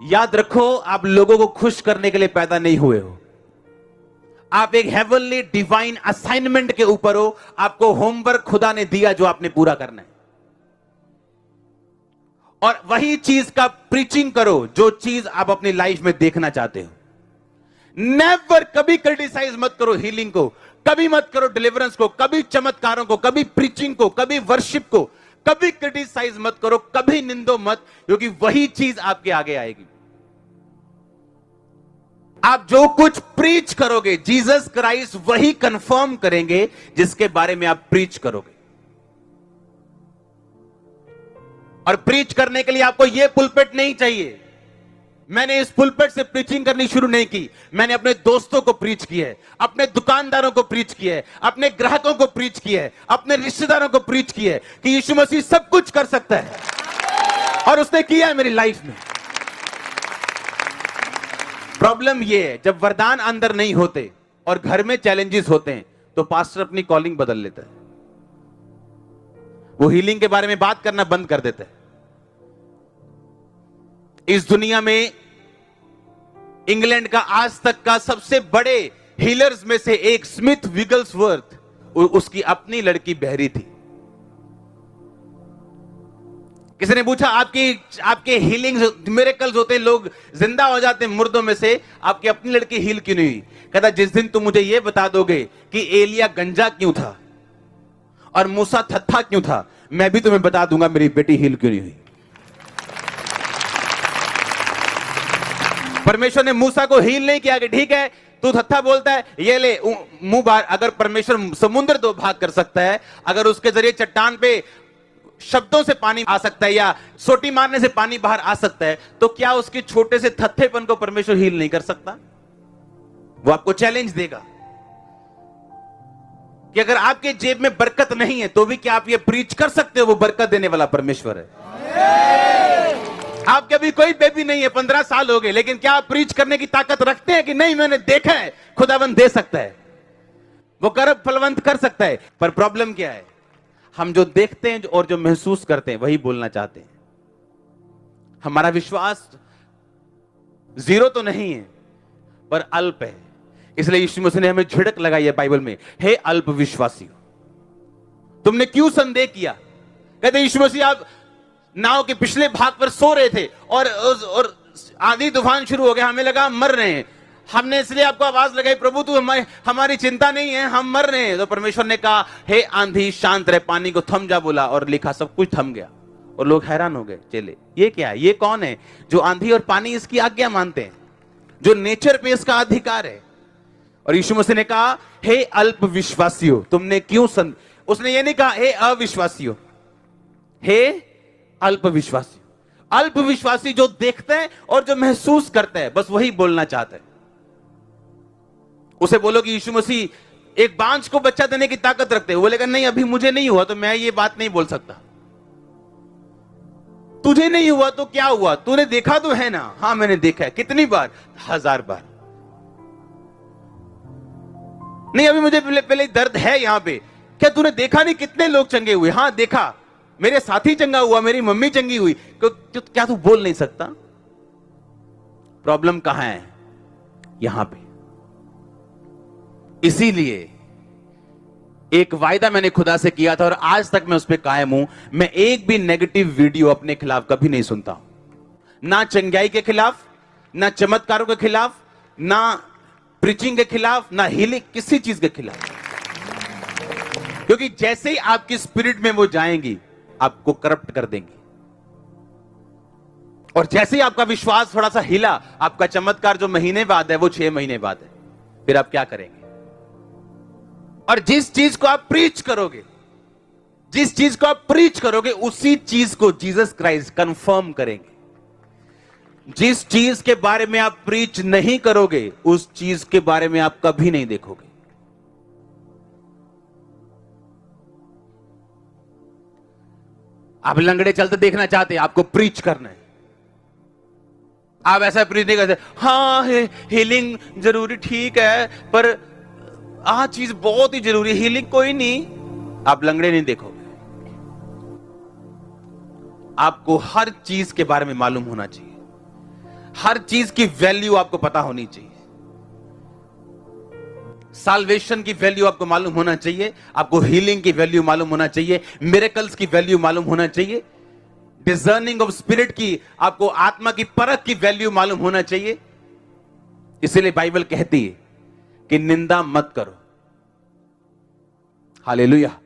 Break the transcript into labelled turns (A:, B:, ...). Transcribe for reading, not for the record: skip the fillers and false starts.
A: याद रखो, आप लोगों को खुश करने के लिए पैदा नहीं हुए हो। आप एक हेवनली डिवाइन असाइनमेंट के ऊपर हो। आपको होमवर्क खुदा ने दिया जो आपने पूरा करना है, और वही चीज का प्रीचिंग करो जो चीज आप अपनी लाइफ में देखना चाहते हो। नेवर कभी क्रिटिसाइज मत करो हीलिंग को, कभी मत करो डिलीवरेंस को, कभी चमत्कारों को, कभी प्रीचिंग को, कभी वर्शिप को, कभी क्रिटिसाइज मत करो, कभी निंदो मत, क्योंकि वही चीज आपके आगे आएगी। आप जो कुछ प्रीच करोगे, जीसस क्राइस्ट वही कंफर्म करेंगे जिसके बारे में आप प्रीच करोगे। और प्रीच करने के लिए आपको यह पुलपिट नहीं चाहिए। मैंने इस पुलपिट से प्रीचिंग करनी शुरू नहीं की, मैंने अपने दोस्तों को प्रीच किया है, अपने दुकानदारों को प्रीच किया है, अपने ग्राहकों को प्रीच किया है, अपने रिश्तेदारों को प्रीच किया है कि यीशु मसीह सब कुछ कर सकता है, और उसने किया है मेरी लाइफ में। प्रॉब्लम यह है, जब वरदान अंदर नहीं होते और घर में चैलेंजेस होते हैं तो पास्टर अपनी कॉलिंग बदल लेता है। वो हीलिंग के बारे में बात करना बंद कर देता है। इस दुनिया में इंग्लैंड का आज तक का सबसे बड़े हीलर्स में से एक स्मिथ विगल्सवर्थ, उसकी अपनी लड़की बहरी थी। किसी ने पूछा, आपके हीलिंग मिरेकल्स होते, लोग जिंदा हो जाते मुर्दों में से, आपकी अपनी लड़की हील क्यों नहीं हुई? कहता, जिस दिन तुम मुझे यह बता दोगे कि एलिया गंजा क्यों था और मूसा थत्था क्यों था, मैं भी तुम्हें बता दूंगा मेरी बेटी हील क्यों नहीं हुई। परमेश्वर ने मूसा को हील नहीं किया कि ठीक है तू थत्था बोलता है, ये ले मुंह बाहर। अगर परमेश्वर समुद्र दो भाग कर सकता है, अगर उसके जरिए चट्टान पे शब्दों से पानी आ सकता है या सोटी मारने से पानी बाहर आ सकता है, तो क्या उसके छोटे से थत्थेपन को परमेश्वर हील नहीं कर सकता? वो आपको चैलेंज देगा कि अगर आपके जेब में बरकत नहीं है तो भी क्या आप ये प्रीच कर सकते हो वो बरकत देने वाला परमेश्वर है। आपके अभी कोई बेबी नहीं है, 15 साल हो गए, लेकिन क्या आप प्रीच करने की ताकत रखते हैं कि नहीं? मैंने देखा है खुदावंद दे सकता है, वो गर्भ फलवंत कर सकता है। पर प्रॉब्लम क्या है, हम जो देखते हैं और जो महसूस करते हैं वही बोलना चाहते हैं। हमारा विश्वास जीरो तो नहीं है पर अल्प है। इसलिए यीशु मसीह ने हमें झिड़क लगाई है बाइबल में, हे अल्प विश्वासियों, तुमने क्यों संदेह किया? कहते यीशु मसीह आप नाव के पिछले भाग पर सो रहे थे और आंधी तूफान शुरू हो गया, हमें लगा हम मर रहे हैं। हमने इसलिए आपको आवाज लगाई, प्रभु तू हमारी चिंता नहीं है, हम मर रहे हैं। तो परमेश्वर ने कहा, हे आंधी शांत रहे, पानी को थम जा बोला, और लिखा सब कुछ थम गया। और लोग हैरान हो गए, चले ये क्या है, ये कौन है जो आंधी और पानी इसकी आज्ञा मानते हैं, जो नेचर पे इसका अधिकार है? और यीशु मसीह ने कहा, हे अल्प विश्वासियों, तुमने क्यों उसने ये नहीं कहा हे अविश्वासियों, हे अल्प विश्वासी। अल्प विश्वासी जो देखते हैं और जो महसूस करते हैं, बस वही बोलना चाहते हैं। उसे बोलो कि यीशु मसीह एक बांझ को बच्चा देने की ताकत रखते हैं, वो बोलेगा नहीं अभी मुझे नहीं हुआ तो मैं ये बात नहीं बोल सकता। तुझे नहीं हुआ तो क्या हुआ, तूने देखा तो है ना? हाँ मैंने देखा है। कितनी बार? 1000 बार। नहीं अभी मुझे पहले दर्द है यहां पे। क्या तूने देखा नहीं कितने लोग चंगे हुए? हाँ देखा, मेरे साथी चंगा हुआ, मेरी मम्मी चंगी हुई। क्या तू बोल नहीं सकता? प्रॉब्लम कहां है? यहां पे। इसीलिए एक वायदा मैंने खुदा से किया था और आज तक मैं उस पर कायम हूं। मैं एक भी नेगेटिव वीडियो अपने खिलाफ कभी नहीं सुनता हूं, ना चंगाई के खिलाफ, ना चमत्कारों के खिलाफ, ना प्रीचिंग के खिलाफ, ना हीलिंग, किसी चीज के खिलाफ। क्योंकि जैसे ही आपकी स्पिरिट में वो जाएंगी आपको करप्ट कर देंगी, और जैसे ही आपका विश्वास थोड़ा सा हिला, आपका चमत्कार जो महीने बाद है वो 6 महीने बाद है। फिर आप क्या करेंगे? और जिस चीज को आप प्रीच करोगे, जिस चीज को आप प्रीच करोगे उसी चीज को जीसस क्राइस्ट कंफर्म करेंगे। जिस चीज के बारे में आप प्रीच नहीं करोगे उस चीज के बारे में आप कभी नहीं देखोगे। आप लंगड़े चलते देखना चाहते हैं, आपको प्रीच करना है। आप ऐसा प्रीच नहीं करते, हाँ हीलिंग जरूरी ठीक है पर आ चीज बहुत ही जरूरी, हीलिंग कोई नहीं। आप लंगड़े नहीं देखोगे। आपको हर चीज के बारे में मालूम होना चाहिए, हर चीज की वैल्यू आपको पता होनी चाहिए। साल्वेशन की वैल्यू आपको मालूम होना चाहिए, आपको हीलिंग की वैल्यू मालूम होना चाहिए, मिरेकल्स की वैल्यू मालूम होना चाहिए, डिजर्निंग ऑफ स्पिरिट की, आपको आत्मा की परख की वैल्यू मालूम होना चाहिए। इसीलिए बाइबल कहती है कि निंदा मत करो। हालेलुया।